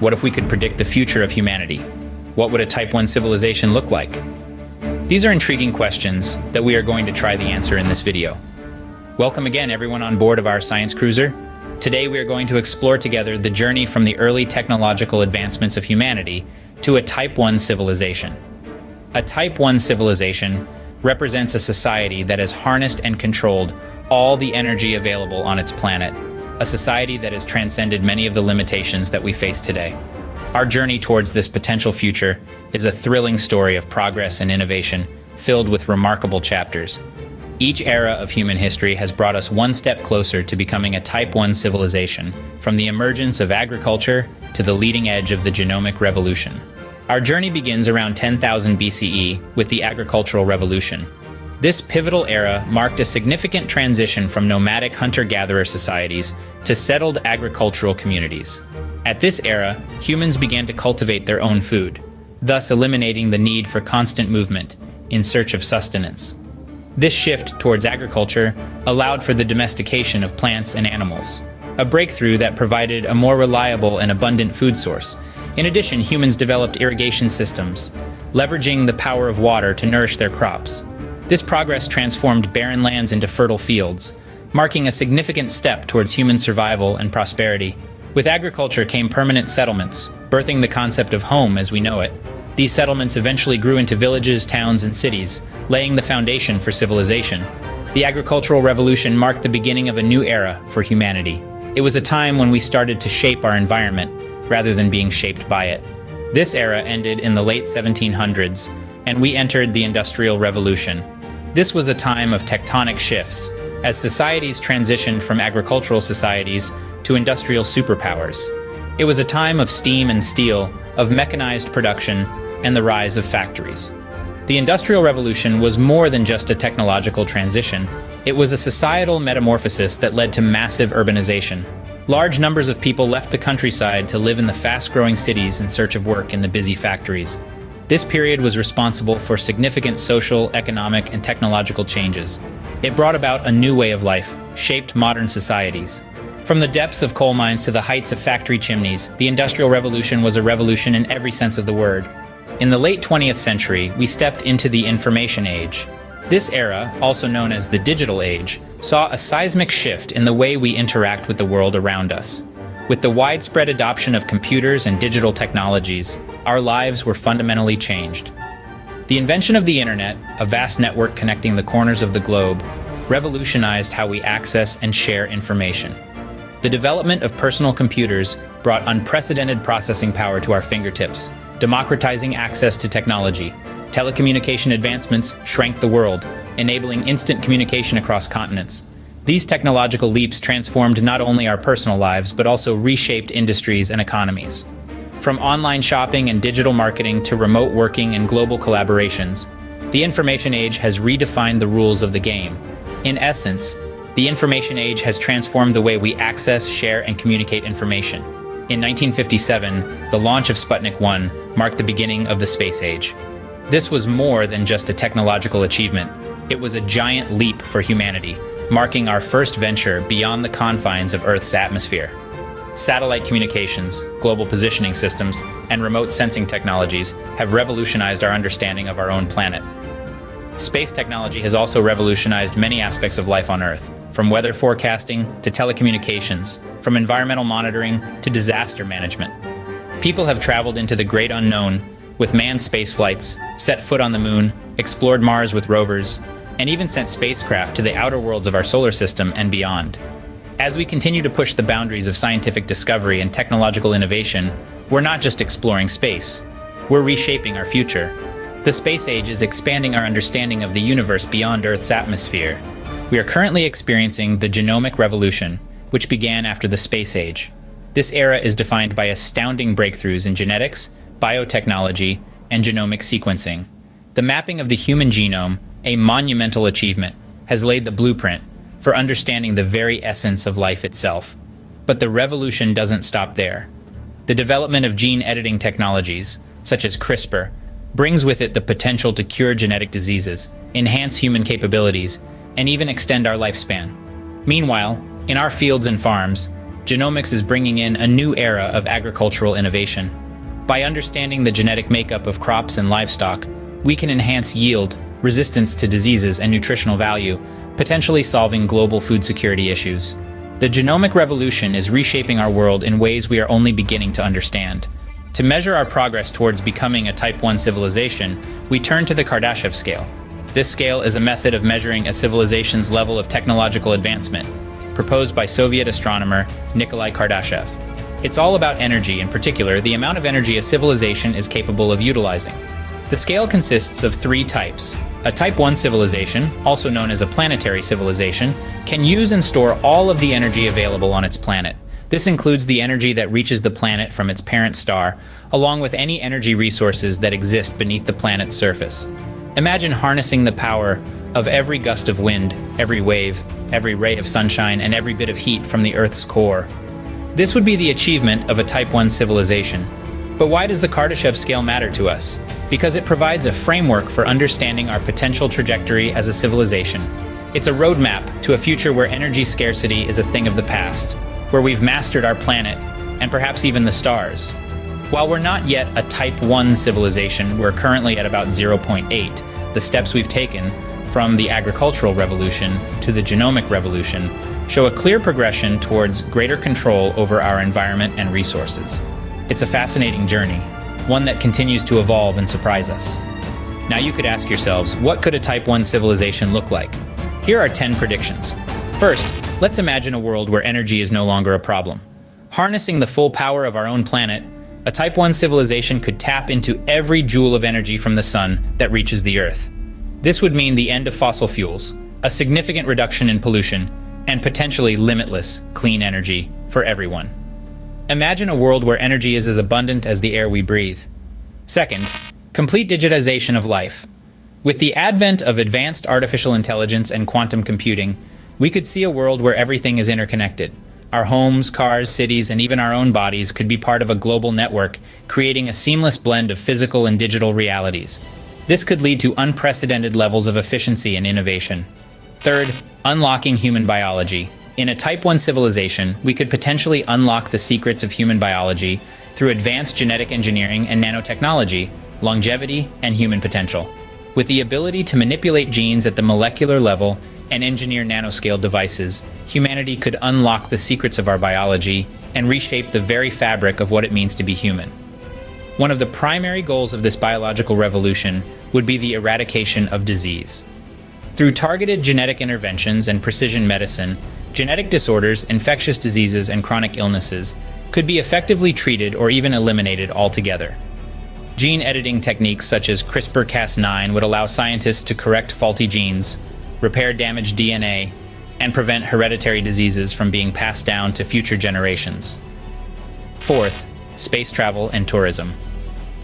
What if we could predict the future of humanity? What would a Type 1 civilization look like? These are intriguing questions that we are going to try the answer in this video. Welcome again, everyone on board of our Sciencecruizer. Today we are going to explore together the journey from the early technological advancements of humanity to a Type 1 civilization. A Type 1 civilization represents a society that has harnessed and controlled all the energy available on its planet, a society that has transcended many of the limitations that we face today. Our journey towards this potential future is a thrilling story of progress and innovation filled with remarkable chapters. Each era of human history has brought us one step closer to becoming a Type 1 civilization, from the emergence of agriculture to the leading edge of the Genomic Revolution. Our journey begins around 10,000 BCE with the Agricultural Revolution. This pivotal era marked a significant transition from nomadic hunter-gatherer societies to settled agricultural communities. At this era, humans began to cultivate their own food, thus eliminating the need for constant movement in search of sustenance. This shift towards agriculture allowed for the domestication of plants and animals, a breakthrough that provided a more reliable and abundant food source. In addition, humans developed irrigation systems, leveraging the power of water to nourish their crops. This progress transformed barren lands into fertile fields, marking a significant step towards human survival and prosperity. With agriculture came permanent settlements, birthing the concept of home as we know it. These settlements eventually grew into villages, towns, and cities, laying the foundation for civilization. The Agricultural Revolution marked the beginning of a new era for humanity. It was a time when we started to shape our environment, rather than being shaped by it. This era ended in the late 1700s, and we entered the Industrial Revolution. This was a time of tectonic shifts, as societies transitioned from agricultural societies to industrial superpowers. It was a time of steam and steel, of mechanized production, and the rise of factories. The Industrial Revolution was more than just a technological transition. It was a societal metamorphosis that led to massive urbanization. Large numbers of people left the countryside to live in the fast-growing cities in search of work in the busy factories. This period was responsible for significant social, economic, and technological changes. It brought about a new way of life, shaped modern societies. From the depths of coal mines to the heights of factory chimneys, the Industrial Revolution was a revolution in every sense of the word. In the late 20th century, we stepped into the Information Age. This era, also known as the Digital Age, saw a seismic shift in the way we interact with the world around us. With the widespread adoption of computers and digital technologies, our lives were fundamentally changed. The invention of the internet, a vast network connecting the corners of the globe, revolutionized how we access and share information. The development of personal computers brought unprecedented processing power to our fingertips, democratizing access to technology. Telecommunication advancements shrank the world, enabling instant communication across continents. These technological leaps transformed not only our personal lives, but also reshaped industries and economies. From online shopping and digital marketing to remote working and global collaborations, the Information Age has redefined the rules of the game. In essence, the Information Age has transformed the way we access, share, and communicate information. In 1957, the launch of Sputnik 1 marked the beginning of the space age. This was more than just a technological achievement. It was a giant leap for humanity, marking our first venture beyond the confines of Earth's atmosphere. Satellite communications, global positioning systems, and remote sensing technologies have revolutionized our understanding of our own planet. Space technology has also revolutionized many aspects of life on Earth, from weather forecasting to telecommunications, from environmental monitoring to disaster management. People have traveled into the great unknown with manned space flights, set foot on the moon, explored Mars with rovers, and even sent spacecraft to the outer worlds of our solar system and beyond. As we continue to push the boundaries of scientific discovery and technological innovation, we're not just exploring space, we're reshaping our future. The space age is expanding our understanding of the universe beyond Earth's atmosphere. We are currently experiencing the Genomic Revolution, which began after the space age. This era is defined by astounding breakthroughs in genetics, biotechnology, and genomic sequencing. The mapping of the human genome, a monumental achievement, has laid the blueprint for understanding the very essence of life itself. But the revolution doesn't stop there. The development of gene editing technologies, such as CRISPR, brings with it the potential to cure genetic diseases, enhance human capabilities, and even extend our lifespan. Meanwhile, in our fields and farms, genomics is bringing in a new era of agricultural innovation. By understanding the genetic makeup of crops and livestock, we can enhance yield, resistance to diseases, and nutritional value, potentially solving global food security issues. The genomic revolution is reshaping our world in ways we are only beginning to understand. To measure our progress towards becoming a Type 1 civilization, we turn to the Kardashev Scale. This scale is a method of measuring a civilization's level of technological advancement, proposed by Soviet astronomer Nikolai Kardashev. It's all about energy, in particular, the amount of energy a civilization is capable of utilizing. The scale consists of 3 types. A Type 1 civilization, also known as a planetary civilization, can use and store all of the energy available on its planet. This includes the energy that reaches the planet from its parent star, along with any energy resources that exist beneath the planet's surface. Imagine harnessing the power of every gust of wind, every wave, every ray of sunshine, and every bit of heat from the Earth's core. This would be the achievement of a Type 1 civilization. But why does the Kardashev scale matter to us? Because it provides a framework for understanding our potential trajectory as a civilization. It's a roadmap to a future where energy scarcity is a thing of the past, where we've mastered our planet, and perhaps even the stars. While we're not yet a Type 1 civilization, we're currently at about 0.8. The steps we've taken, from the agricultural revolution to the genomic revolution, show a clear progression towards greater control over our environment and resources. It's a fascinating journey, one that continues to evolve and surprise us. Now you could ask yourselves, what could a Type 1 civilization look like? Here are 10 predictions. First, let's imagine a world where energy is no longer a problem. Harnessing the full power of our own planet, a Type 1 civilization could tap into every joule of energy from the sun that reaches the Earth. This would mean the end of fossil fuels, a significant reduction in pollution, and potentially limitless clean energy for everyone. Imagine a world where energy is as abundant as the air we breathe. Second, complete digitization of life. With the advent of advanced artificial intelligence and quantum computing, we could see a world where everything is interconnected. Our homes, cars, cities, and even our own bodies could be part of a global network, creating a seamless blend of physical and digital realities. This could lead to unprecedented levels of efficiency and innovation. Third, unlocking human biology. In a Type 1 civilization, we could potentially unlock the secrets of human biology through advanced genetic engineering and nanotechnology, longevity, and human potential. With the ability to manipulate genes at the molecular level and engineer nanoscale devices, humanity could unlock the secrets of our biology and reshape the very fabric of what it means to be human. One of the primary goals of this biological revolution would be the eradication of disease. Through targeted genetic interventions and precision medicine, genetic disorders, infectious diseases, and chronic illnesses could be effectively treated or even eliminated altogether. Gene editing techniques such as CRISPR-Cas9 would allow scientists to correct faulty genes, repair damaged DNA, and prevent hereditary diseases from being passed down to future generations. Fourth, space travel and tourism.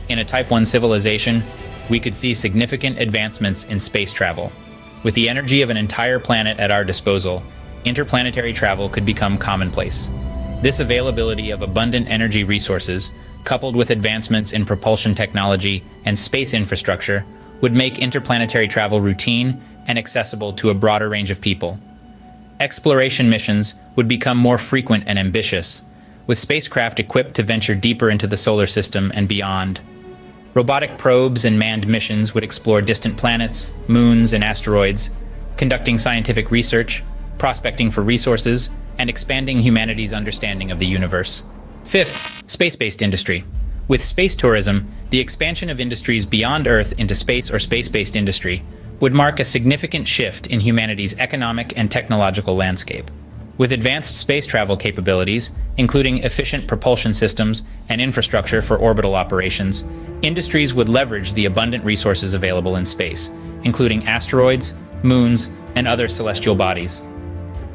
In a Type 1 civilization, we could see significant advancements in space travel. With the energy of an entire planet at our disposal, interplanetary travel could become commonplace. This availability of abundant energy resources, coupled with advancements in propulsion technology and space infrastructure, would make interplanetary travel routine and accessible to a broader range of people. Exploration missions would become more frequent and ambitious, with spacecraft equipped to venture deeper into the solar system and beyond. Robotic probes and manned missions would explore distant planets, moons, and asteroids, conducting scientific research, prospecting for resources, and expanding humanity's understanding of the universe. Fifth, space-based industry. With space tourism, the expansion of industries beyond Earth into space or space-based industry would mark a significant shift in humanity's economic and technological landscape. With advanced space travel capabilities, including efficient propulsion systems and infrastructure for orbital operations, industries would leverage the abundant resources available in space, including asteroids, moons, and other celestial bodies.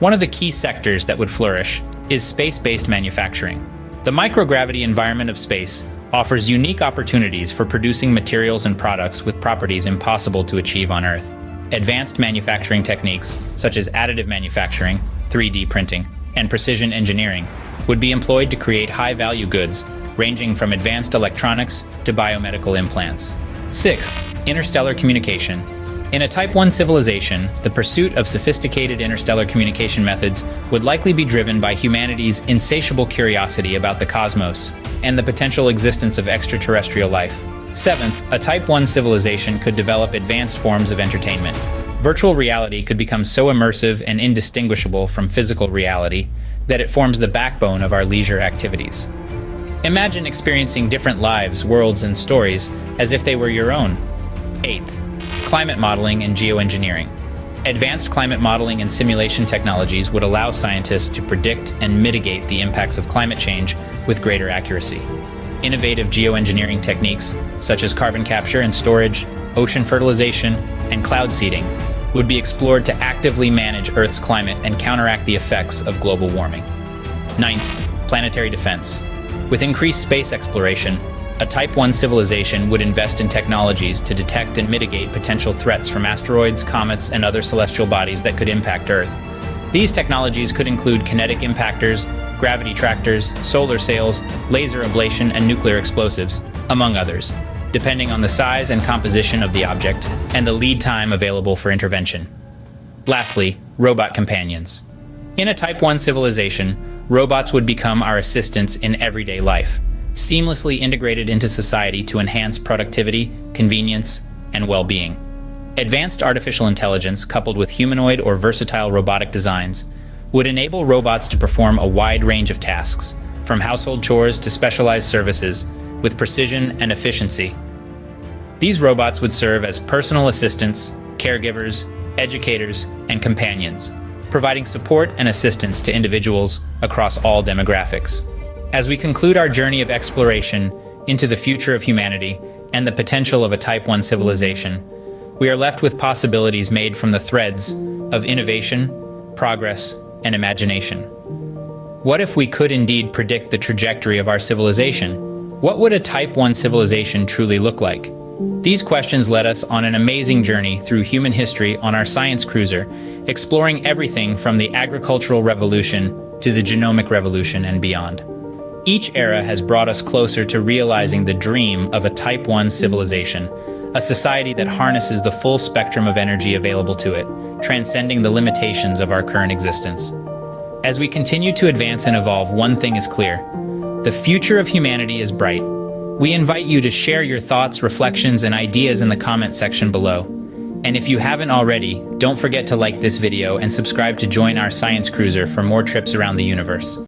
One of the key sectors that would flourish is space-based manufacturing. The microgravity environment of space offers unique opportunities for producing materials and products with properties impossible to achieve on Earth. Advanced manufacturing techniques, such as additive manufacturing, 3D printing, and precision engineering, would be employed to create high-value goods, ranging from advanced electronics to biomedical implants. Sixth, interstellar communication. In a Type 1 civilization, the pursuit of sophisticated interstellar communication methods would likely be driven by humanity's insatiable curiosity about the cosmos and the potential existence of extraterrestrial life. Seventh, a Type 1 civilization could develop advanced forms of entertainment. Virtual reality could become so immersive and indistinguishable from physical reality that it forms the backbone of our leisure activities. Imagine experiencing different lives, worlds, and stories as if they were your own. Eighth, climate modeling and geoengineering. Advanced climate modeling and simulation technologies would allow scientists to predict and mitigate the impacts of climate change with greater accuracy. Innovative geoengineering techniques, such as carbon capture and storage, ocean fertilization, and cloud seeding, would be explored to actively manage Earth's climate and counteract the effects of global warming. Ninth, planetary defense. With increased space exploration, a Type 1 civilization would invest in technologies to detect and mitigate potential threats from asteroids, comets, and other celestial bodies that could impact Earth. These technologies could include kinetic impactors, gravity tractors, solar sails, laser ablation, and nuclear explosives, among others, depending on the size and composition of the object and the lead time available for intervention. Lastly, robot companions. In a Type 1 civilization, robots would become our assistants in everyday life, seamlessly integrated into society to enhance productivity, convenience, and well-being. Advanced artificial intelligence, coupled with humanoid or versatile robotic designs, would enable robots to perform a wide range of tasks, from household chores to specialized services, with precision and efficiency. These robots would serve as personal assistants, caregivers, educators, and companions, providing support and assistance to individuals across all demographics. As we conclude our journey of exploration into the future of humanity and the potential of a Type 1 civilization, we are left with possibilities made from the threads of innovation, progress, and imagination. What if we could indeed predict the trajectory of our civilization? What would a Type 1 civilization truly look like? These questions led us on an amazing journey through human history on our Sciencecruizer, exploring everything from the agricultural revolution to the genomic revolution and beyond. Each era has brought us closer to realizing the dream of a Type 1 civilization, a society that harnesses the full spectrum of energy available to it, transcending the limitations of our current existence. As we continue to advance and evolve, one thing is clear: the future of humanity is bright. We invite you to share your thoughts, reflections, and ideas in the comment section below. And if you haven't already, don't forget to like this video and subscribe to join our Sciencecruizer for more trips around the universe.